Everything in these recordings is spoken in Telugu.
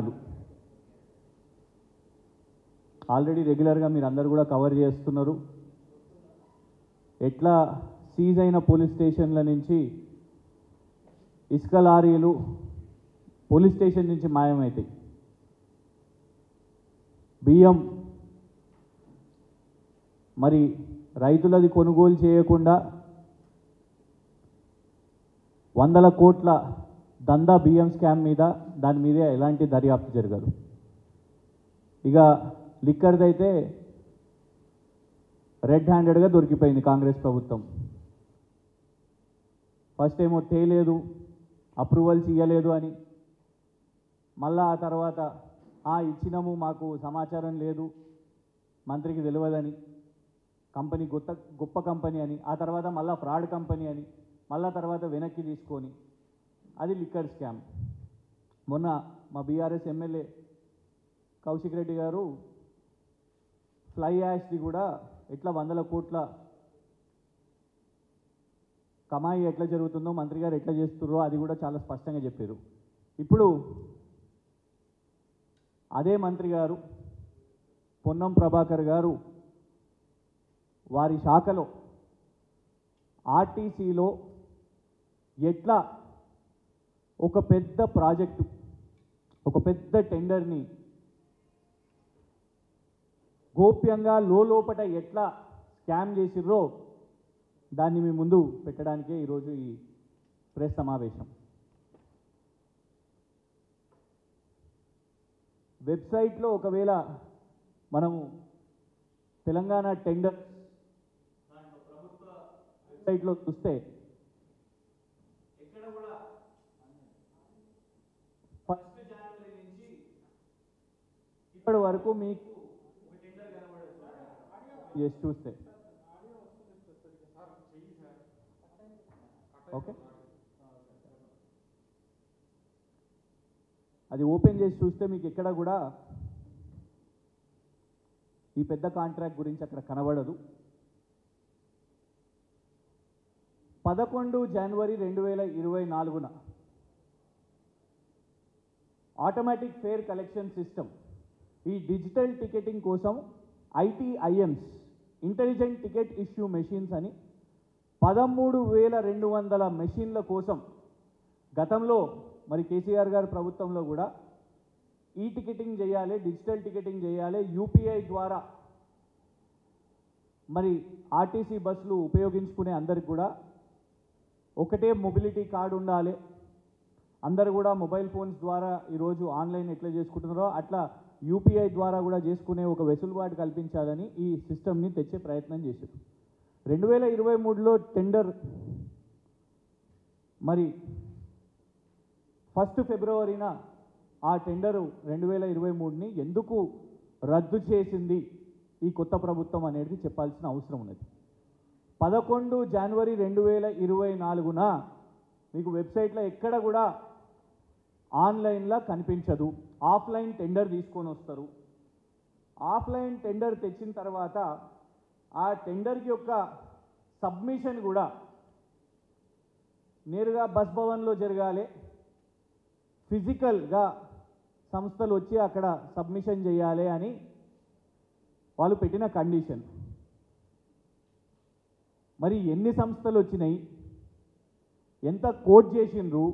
స్కాములు ఆల్రెడీ రెగ్యులర్గా మీరు అందరూ కూడా కవర్ చేస్తున్నారు. ఎట్లా సీజ్ అయిన పోలీస్ స్టేషన్ల నుంచి ఇసుక లారీలు పోలీస్ స్టేషన్ నుంచి మాయమవుతాయి. బియ్యం మరి రైతులది కొనుగోలు చేయకుండా 100 కోట్ల దందా బియ్యం స్కామ్ మీద దాని మీద ఎలాంటి దర్యాప్తు జరగదు. ఇక లిక్కర్ది అయితే రెడ్ హ్యాండెడ్గా దొరికిపోయింది కాంగ్రెస్ ప్రభుత్వం. ఫస్ట్ ఏమో తేలేదు, అప్రూవల్స్ ఇవ్వలేదు అని, మళ్ళా ఆ తర్వాత ఇచ్చినాము మాకు సమాచారం లేదు, మంత్రికి తెలియదని, కంపెనీ గొప్ప కంపెనీ అని, ఆ తర్వాత మళ్ళీ ఫ్రాడ్ కంపెనీ అని, మళ్ళా తర్వాత వెనక్కి తీసుకొని అది లిక్కర్ స్కామ్. మొన్న మా బీఆర్ఎస్ ఎమ్మెల్యే కౌశిక్ రెడ్డి గారు ఫ్లై యాష్ది కూడా ఎట్లా 100 కోట్ల కమాయి ఎట్లా జరుగుతుందో మంత్రి గారు ఎట్లా చేస్తున్నారో అది కూడా చాలా స్పష్టంగా చెప్పారు. ఇప్పుడు అదే మంత్రి గారు పొన్నం ప్రభాకర్ గారు వారి శాఖలో ఆర్టీసీలో ఎట్లా ఒక పెద్ద ప్రాజెక్టు, ఒక పెద్ద టెండర్ని గోప్యంగా లోపట ఎట్లా స్కామ్ చేసిర్రో దాన్ని మీ ముందు పెట్టడానికే ఈరోజు ఈ ప్రెస్ సమావేశం. వెబ్సైట్లో ఒకవేళ మనము తెలంగాణ టెండర్ ప్రభుత్వ వెబ్సైట్లో చూస్తే ఎక్కడ కూడా 1 జనవరి నుంచి ఇప్పటి వరకు మీకు టెండర్ కనబడదు. చేసి చూస్తే ఓకే, అది ఓపెన్ చేసి చూస్తే మీకు ఎక్కడ కూడా ఈ పెద్ద కాంట్రాక్ట్ గురించి అక్కడ కనబడదు. 11 జనవరి 2024న ఆటోమేటిక్ ఫేర్ కలెక్షన్ సిస్టమ్, ఈ డిజిటల్ టికెటింగ్ కోసం ITIMs intelligent ticket issue machines అని 13,200 మెషిన్ల కోసం గతంలో మరి కేసీఆర్ గారి ప్రభుత్వంలో కూడా ఈ టికెటింగ్ చేయాలి, డిజిటల్ టికెటింగ్ చేయాలి, UPI ద్వారా మరి ఆర్టీసీ బస్సులు ఉపయోగించుకునే అందరికి కూడా ఒకటే మొబిలిటీ కార్డు ఉండాలి, అందరు కూడా మొబైల్ ఫోన్స్ ద్వారా ఈరోజు ఆన్లైన్ ఎట్లా చేసుకుంటున్నారో అట్లా UPI ద్వారా కూడా చేసుకునే ఒక వెసులుబాటు కల్పించాలని ఈ సిస్టమ్ని తెచ్చే ప్రయత్నం చేశారు. 2023లో టెండర్ మరి 1 ఫిబ్రవరిన ఆ టెండరు 2023ని ఎందుకు రద్దు చేసింది ఈ కొత్త ప్రభుత్వం అనేది చెప్పాల్సిన అవసరం ఉన్నది. 11 జనవరి 2024న మీకు వెబ్సైట్లో ఎక్కడ కూడా ఆన్లైన్లో కనిపించదు. ఆఫ్లైన్ టెండర్ తీసుకొని వస్తారు. ఆఫ్లైన్ టెండర్ తెచ్చిన తర్వాత ఆ టెండర్కి యొక్క సబ్మిషన్ కూడా నేరుగా బస్ భవన్లో జరగాలి, ఫిజికల్గా సంస్థలు వచ్చి అక్కడ సబ్మిషన్ చేయాలి అని వాళ్ళు పెట్టిన కండిషన్. మరి ఎన్ని సంస్థలు వచ్చినాయి, ఎంత కోట్ చేసిండ్రు,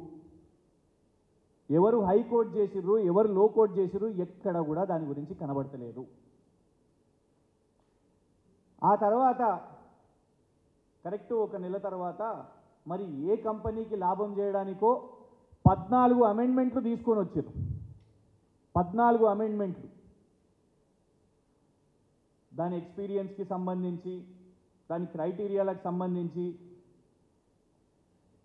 ఎవరు హై కోట్ చేసిర్రు, ఎవరు లో కోట్ చేసిర్రు, ఎక్కడ కూడా దాని గురించి కనబడతలేదు. ఆ తర్వాత కరెక్ట్ 1 నెల తర్వాత మరి ఏ కంపెనీకి లాభం చేయడానికో 14 అమెండ్మెంట్లు తీసుకొని వచ్చారు. 14 అమెండ్మెంట్లు దాని ఎక్స్పీరియన్స్కి సంబంధించి, దాని క్రైటీరియాలకు సంబంధించి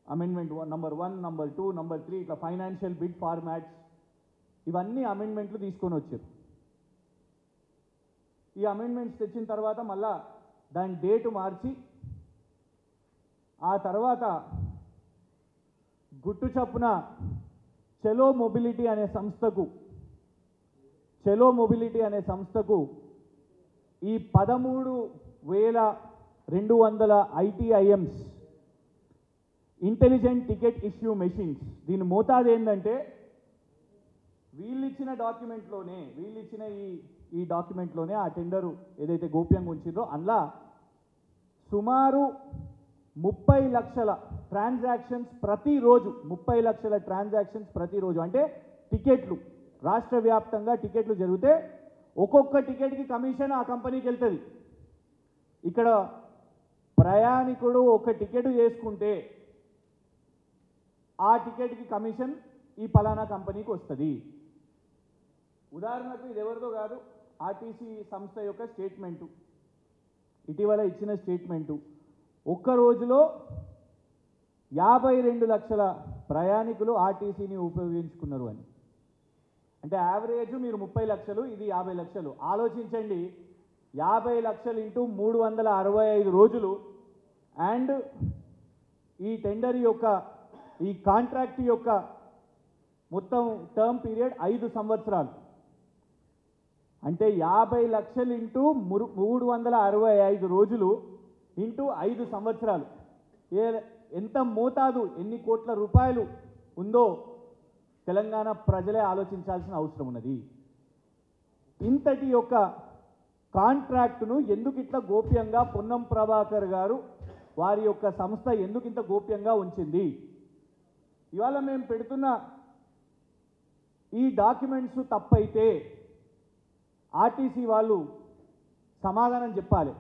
అమెండ్మెంట్ నంబర్ 1, నంబర్ 2, నంబర్ 3 ఇట్లా ఫైనాన్షియల్ బిడ్ ఫార్మాట్స్ ఇవన్నీ అమెండ్మెంట్లు తీసుకొని వచ్చారు. ఈ అమెండ్మెంట్స్ తెచ్చిన తర్వాత మళ్ళా దాని డేటు మార్చి ఆ తర్వాత గుట్టు చప్పున చలో మొబిలిటీ అనే సంస్థకు ఈ 13,200 ITIMs intelligent ticket issue machines, దీని మోతాదు ఏంటంటే వీళ్ళిచ్చిన ఈ డాక్యుమెంట్లోనే ఆ టెండరు ఏదైతే గోప్యంగా ఉంచిందో అందులో సుమారు 30 లక్షల ట్రాన్సాక్షన్స్ ప్రతిరోజు 30 లక్షల ట్రాన్సాక్షన్స్ ప్రతిరోజు అంటే టికెట్లు రాష్ట్ర వ్యాప్తంగా టికెట్లు జరిగితే ఒక్కొక్క టికెట్కి కమిషన్ ఆ కంపెనీకి వెళ్తుంది. ఇక్కడ ప్రయాణికుడు ఒక టికెట్ చేసుకుంటే ఆ టికెట్కి కమిషన్ ఈ పలానా కంపెనీకి వస్తుంది. ఉదాహరణకు ఇది ఎవరిదో కాదు, ఆర్టీసీ సంస్థ యొక్క స్టేట్మెంటు, ఇటీవల ఇచ్చిన స్టేట్మెంటు. ఒక్క రోజులో 52 లక్షల ప్రయాణికులు ఆర్టీసీని ఉపయోగించుకున్నారు అని. అంటే యావరేజ్ మీరు 30 లక్షలు, ఇది 50 లక్షలు. ఆలోచించండి, 50 లక్షలు ఇంటూ 365 రోజులు. అండ్ ఈ టెండర్ యొక్క ఈ కాంట్రాక్ట్ యొక్క మొత్తం టర్మ్ పీరియడ్ 5 సంవత్సరాలు. అంటే 50 లక్షలు ఇంటూ 365 రోజులు ఇంటూ 5 సంవత్సరాలు. ఎంత మోతాదు, ఎన్ని కోట్ల రూపాయలు ఉందో తెలంగాణ ప్రజలే ఆలోచించాల్సిన అవసరం ఉన్నది. ఇంతటి యొక్క కాంట్రాక్టును ఎందుకు ఇట్లా గోప్యంగా పొన్నం ప్రభాకర్ గారు వారి యొక్క సంస్థ ఎందుకు ఇంత గోప్యంగా ఉంచింది? ఇవాళ మేము పెడుతున్న ఈ డాక్యుమెంట్స్ తప్పైతే ఆర్టీసీ వాళ్ళు సమాధానం చెప్పాలి.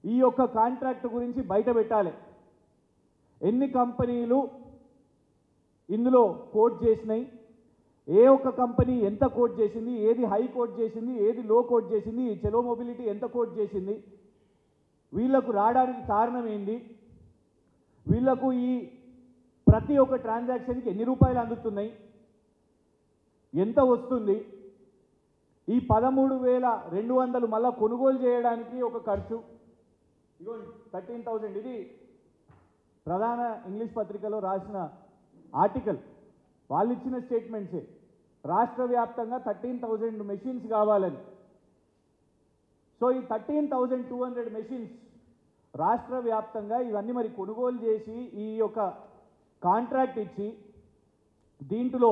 ఈ యొక్క కాంట్రాక్ట్ గురించి బయట పెట్టాలి. ఎన్ని కంపెనీలు ఇందులో కోట్ చేసినాయి, ఏ ఒక్క కంపెనీ ఎంత కోట్ చేసింది, ఏది హై కోట్ చేసింది, ఏది లో కోట్ చేసింది, ఈ చెలో మొబిలిటీ ఎంత కోట్ చేసింది, వీళ్లకు రావడానికి కారణం ఏంది, వీళ్లకు ఈ ప్రతి ఒక్క ట్రాన్సాక్షన్కి ఎన్ని రూపాయలు అందుతున్నాయి, ఎంత వస్తుంది, ఈ 13,200 మళ్ళా కొనుగోలు చేయడానికి ఒక ఖర్చు, ఇగో 13,000. ఇది ప్రధాన ఇంగ్లీష్ పత్రికలో రాసిన ఆర్టికల్, వాళ్ళు ఇచ్చిన స్టేట్మెంట్సే. రాష్ట్ర వ్యాప్తంగా 13,000 మెషిన్స్ కావాలని. సో ఈ 13,200 మెషిన్స్ రాష్ట్ర వ్యాప్తంగా ఇవన్నీ మరి కొనుగోలు చేసి ఈ యొక్క కాంట్రాక్ట్ ఇచ్చి దీంట్లో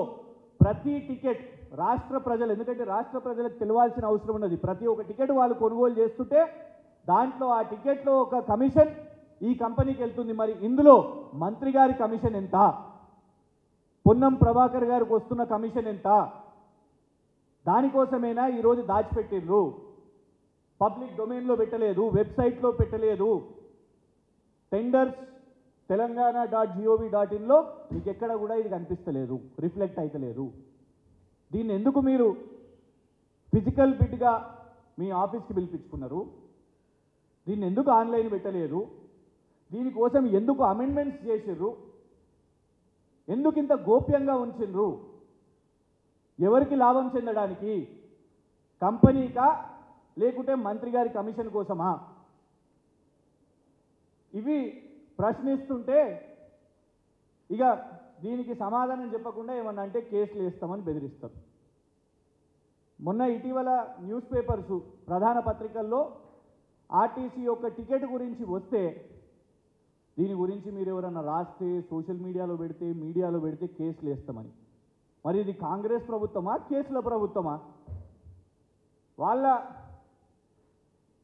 ప్రతి టికెట్ రాష్ట్ర ప్రజలు, ఎందుకంటే రాష్ట్ర ప్రజలకు తెలియాల్సిన అవసరం ఉన్నది, ప్రతి ఒక్క టికెట్ వాళ్ళు కొనుగోలు చేస్తుంటే దాంట్లో ఆ టికెట్లో ఒక కమిషన్ ఈ కంపెనీకి వెళ్తుంది. మరి ఇందులో మంత్రి గారి కమిషన్ ఎంత, పొన్నం ప్రభాకర్ గారికి వస్తున్న కమిషన్ ఎంత? దానికోసమైనా ఈరోజు దాచిపెట్టిర్రు. పబ్లిక్ డొమైన్లో పెట్టలేదు, వెబ్సైట్లో పెట్టలేదు. టెండర్స్ telangaana.gov.in మీకు ఎక్కడ కూడా ఇది కనిపిస్తలేదు, రిఫ్లెక్ట్ అవుతలేదు. దీన్ని ఎందుకు మీరు ఫిజికల్ బిడ్గా మీ ఆఫీస్కి పిలిపించుకున్నారు? దీన్ని ఎందుకు ఆన్లైన్ పెట్టలేదు? దీనికోసం ఎందుకు అమెండ్మెంట్స్ చేసిర్రు? ఎందుకు ఇంత గోప్యంగా ఉంచిండ్రు? ఎవరికి లాభం చెందడానికి? కంపెనీకా లేకుంటే మంత్రి గారి కమిషన్ కోసమా? ఇవి ప్రశ్నిస్తుంటే ఇక దీనికి సమాధానం చెప్పకుండా ఏమన్నా అంటే కేసులు వేస్తామని బెదిరిస్తారు. మొన్న ఇటీవల న్యూస్ పేపర్స్ ప్రధాన పత్రికల్లో ఆర్టీసీ యొక్క టికెట్ గురించి వస్తే దీని గురించి మీరు ఎవరన్నా రాస్తే సోషల్ మీడియాలో పెడితే కేసులు వేస్తామని. మరి ఇది కాంగ్రెస్ ప్రభుత్వమా, కేసుల ప్రభుత్వమా? వాళ్ళ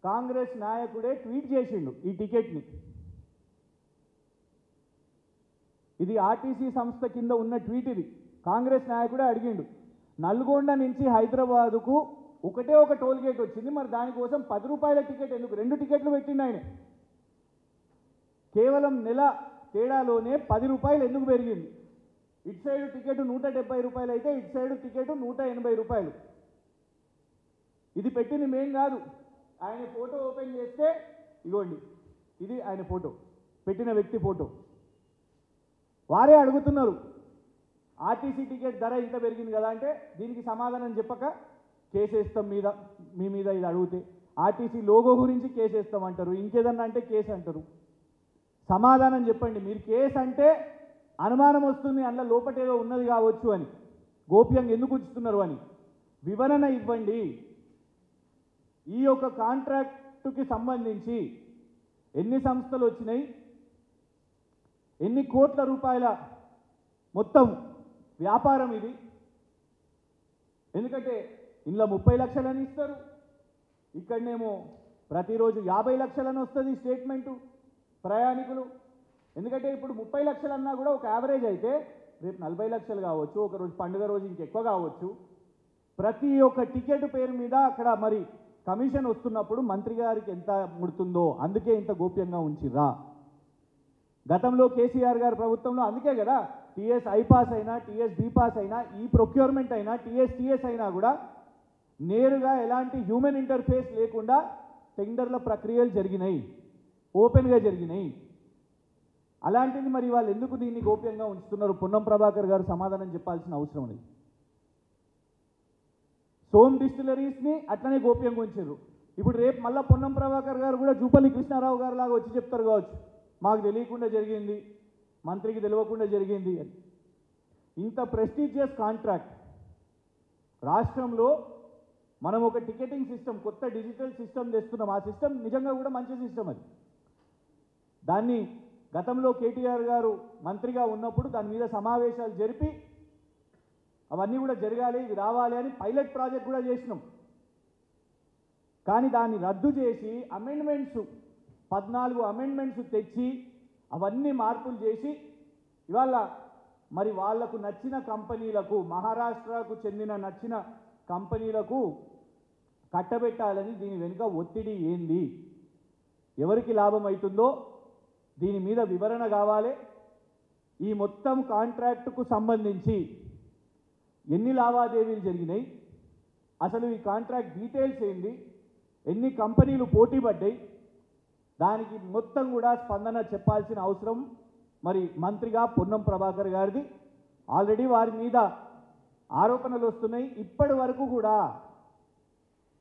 కాంగ్రెస్ నాయకుడే ట్వీట్ చేసిండు ఈ టికెట్ని. ఇది ఆర్టీసీ సంస్థ కింద ఉన్న ట్వీట్. ఇది కాంగ్రెస్ నాయకుడే అడిగిండు, నల్గొండ నుంచి హైదరాబాదుకు ఒకటే ఒక టోల్ గేట్ వచ్చింది, మరి దానికోసం 10 రూపాయల టికెట్ ఎందుకు? 2 టికెట్లు పెట్టిండు ఆయన. కేవలం నెల తేడాలోనే 10 రూపాయలు ఎందుకు పెరిగింది? ఇటు సైడ్ టికెట్ 170 రూపాయలు అయితే ఇటు సైడ్ టికెట్ 180 రూపాయలు. ఇది పెట్టింది మేం కాదు. ఆయన ఫోటో ఓపెన్ చేస్తే ఇగోండి, ఇది ఆయన ఫోటో, పెట్టిన వ్యక్తి ఫోటో. వారే అడుగుతున్నారు, ఆర్టీసీ టికెట్ ధర ఇంత పెరిగింది కదా అంటే దీనికి సమాధానం చెప్పక కేసేస్తాం మీ మీద ఇది అడిగితే. ఆర్టీసీ లోగో గురించి కేసేస్తాం అంటారు, ఇంకేదన్నా అంటే కేసు అంటారు. సమాధానం చెప్పండి. మీరు కేసు అంటే అనుమానం వస్తుంది, అందులో లోపటేదో ఉన్నది కావచ్చు అని, గోప్యంగా ఎందుకు ఉంచుతున్నారు అని వివరణ ఇవ్వండి. ఈ యొక్క కాంట్రాక్టుకి సంబంధించి ఎన్ని సంస్థలు వచ్చినాయి, ఎన్ని కోట్ల రూపాయల మొత్తం వ్యాపారం ఇది, ఎందుకంటే ఇంట్లో 30 లక్షలని ఇస్తారు, ఇక్కడనేమో ప్రతిరోజు 50 లక్షలని వస్తుంది స్టేట్మెంటు ప్రయాణికులు. ఎందుకంటే ఇప్పుడు 30 లక్షలు అన్నా కూడా ఒక యావరేజ్ అయితే రేపు 40 లక్షలు కావచ్చు, ఒక రోజు పండుగ రోజు ఇంకెక్కువ కావచ్చు. ప్రతి ఒక్క టికెట్ పేరు మీద అక్కడ మరి కమిషన్ వస్తున్నప్పుడు మంత్రి గారికి ఎంత ముడుతుందో అందుకే ఇంత గోప్యంగా ఉంచిర్రా. గతంలో కేసీఆర్ గారి ప్రభుత్వంలో అందుకే కదా టీఎస్ ఐపాస్ అయినా టీఎస్ బీపాస్ అయినా ఈ ప్రొక్యూర్మెంట్ అయినా టీఎస్ అయినా కూడా నేరుగా ఎలాంటి హ్యూమన్ ఇంటర్ఫేస్ లేకుండా టెండర్ల ప్రక్రియలు జరిగినాయి, ఓపెన్గా జరిగినాయి. అలాంటిది మరి వాళ్ళు ఎందుకు దీన్ని గోప్యంగా ఉంచుతున్నారు? పొన్నం ప్రభాకర్ గారు సమాధానం చెప్పాల్సిన అవసరం ఉంది. సోమ్ డిస్టిలరీస్ని అట్లనే గోప్యంగా ఉంచారు. ఇప్పుడు రేపు మళ్ళీ పొన్నం ప్రభాకర్ గారు కూడా జూపల్లి కృష్ణారావు గారు లాగా వచ్చి చెప్తారు కావచ్చు, మాకు తెలియకుండా జరిగింది, మంత్రికి తెలియకుండా జరిగింది అని. ఇంత ప్రెస్టీజియస్ కాంట్రాక్ట్ రాష్ట్రంలో మనం ఒక టికెటింగ్ సిస్టమ్, కొత్త డిజిటల్ సిస్టమ్ తెస్తున్నాం. ఆ సిస్టమ్ నిజంగా కూడా మంచి సిస్టమ్ అది. దాన్ని గతంలో కేటీఆర్ గారు మంత్రిగా ఉన్నప్పుడు దాని మీద సమావేశాలు జరిపి అవన్నీ కూడా జరగాలి, ఇవి రావాలి అని పైలట్ ప్రాజెక్ట్ కూడా చేసినాం. కానీ దాన్ని రద్దు చేసి అమెండ్మెంట్స్ 14 అమెండ్మెంట్స్ తెచ్చి అవన్నీ మార్పులు చేసి ఇవాళ మరి వాళ్లకు నచ్చిన కంపెనీలకు, మహారాష్ట్రకు చెందిన నచ్చిన కంపెనీలకు కట్టబెట్టాలని దీని వెనుక ఒత్తిడి ఏంది, ఎవరికి లాభం అవుతుందో దీని మీద వివరణ కావాలి. ఈ మొత్తం కాంట్రాక్టుకు సంబంధించి ఎన్ని లావాదేవీలు జరిగినాయి, అసలు ఈ కాంట్రాక్ట్ డీటెయిల్స్ ఏంది, ఎన్ని కంపెనీలు పోటీ పడ్డాయి, దానికి మొత్తం కూడా స్పందన చెప్పాల్సిన అవసరం మరి మంత్రిగా పొన్నం ప్రభాకర్ గారిది. ఆల్రెడీ వారి మీద ఆరోపణలు వస్తున్నాయి. ఇప్పటి వరకు కూడా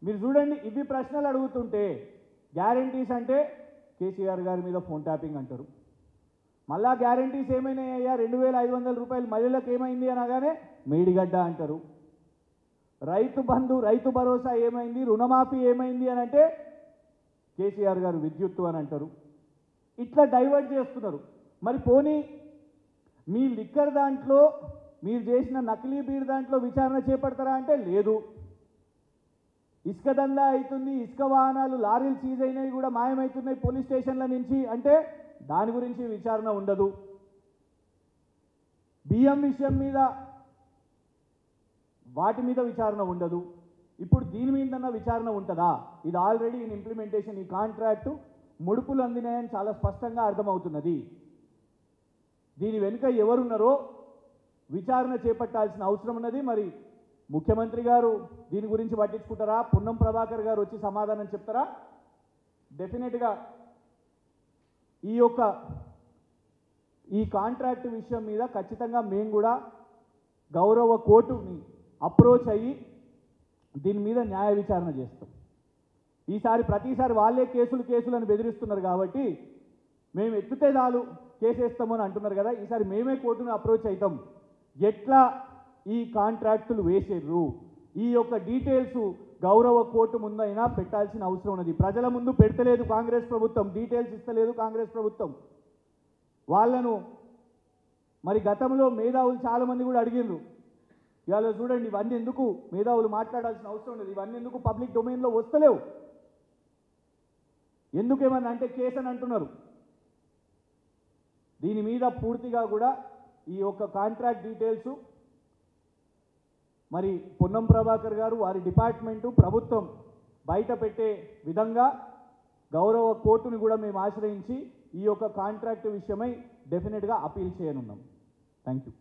మీరు చూడండి, ఇవి ప్రశ్నలు అడుగుతుంటే గ్యారంటీస్ అంటే కేసీఆర్ గారి మీద ఫోన్ ట్యాపింగ్ అంటారు. మళ్ళా గ్యారంటీస్ ఏమైనాయ్యా, 2500 రూపాయలు మహిళలకు ఏమైంది అనగానే మేడిగడ్డ అంటారు. రైతు బంధు, రైతు భరోసా ఏమైంది, రుణమాఫీ ఏమైంది అని అంటే కేసీఆర్ గారు విద్యుత్తు అని అంటారు. ఇట్లా డైవర్ట్ చేస్తున్నారు. మరి పోనీ మీ లిక్కర్ దాంట్లో, మీరు చేసిన నకిలీ బీర్ దాంట్లో విచారణ చేపడతారా అంటే లేదు. ఇసుక దందా అవుతుంది, ఇసుక వాహనాలు, లారీలు సీజ్ అయినవి కూడా మాయమవుతున్నాయి పోలీస్ స్టేషన్ల నుంచి అంటే దాని గురించి విచారణ ఉండదు. బియ్యం విషయం మీద వాటి మీద విచారణ ఉండదు. ఇప్పుడు దీని మీదన్నా విచారణ ఉంటుందా? ఇది ఆల్రెడీ ఇన్ ఇంప్లిమెంటేషన్. ఈ కాంట్రాక్టు ముడుపులు అందినాయని చాలా స్పష్టంగా అర్థమవుతున్నది. దీని వెనుక ఎవరున్నారో విచారణ చేపట్టాల్సిన అవసరం ఉన్నది. మరి ముఖ్యమంత్రి గారు దీని గురించి పట్టించుకుంటారా? పొన్నం ప్రభాకర్ గారు వచ్చి సమాధానం చెప్తారా? డెఫినెట్గా ఈ కాంట్రాక్ట్ విషయం మీద ఖచ్చితంగా మేము కూడా గౌరవ కోర్టుని అప్రోచ్ అయ్యి దీని మీద న్యాయ విచారణ చేస్తాం. ప్రతిసారి వాళ్ళే కేసులు అని బెదిరిస్తున్నారు కాబట్టి మేము ఎత్తుతే చాలు కేసేస్తామని అంటున్నారు కదా. ఈసారి మేమే కోర్టును అప్రోచ్ అవుతాం. ఎట్లా ఈ కాంట్రాక్టులు వేసేర్రు, ఈ డీటెయిల్స్ గౌరవ కోర్టు ముందైనా పెట్టాల్సిన అవసరం ఉన్నది. ప్రజల ముందు పెడతలేదు కాంగ్రెస్ ప్రభుత్వం, డీటెయిల్స్ ఇస్తలేదు కాంగ్రెస్ ప్రభుత్వం. వాళ్ళను మరి గతంలో మేధావులు చాలామంది కూడా అడిగిర్రు. ఇవాళ చూడండి, ఇవన్నీ ఎందుకు మేధావులు మాట్లాడాల్సిన అవసరం ఉన్నది, ఇవన్నీ ఎందుకు పబ్లిక్ డొమైన్లో వస్తలేవు, ఎందుకేమన్నా అంటే కేసు అని అంటున్నారు. దీని మీద పూర్తిగా కూడా ఈ కాంట్రాక్ట్ డీటెయిల్స్ మరి పొన్నం ప్రభాకర్ గారు, వారి డిపార్ట్మెంటు, ప్రభుత్వం బయట పెట్టే విధంగా గౌరవ కోర్టుని కూడా మేము ఆశ్రయించి ఈ కాంట్రాక్ట్ విషయమై డెఫినెట్గా అపీల్ చేయనున్నాం. Thank you.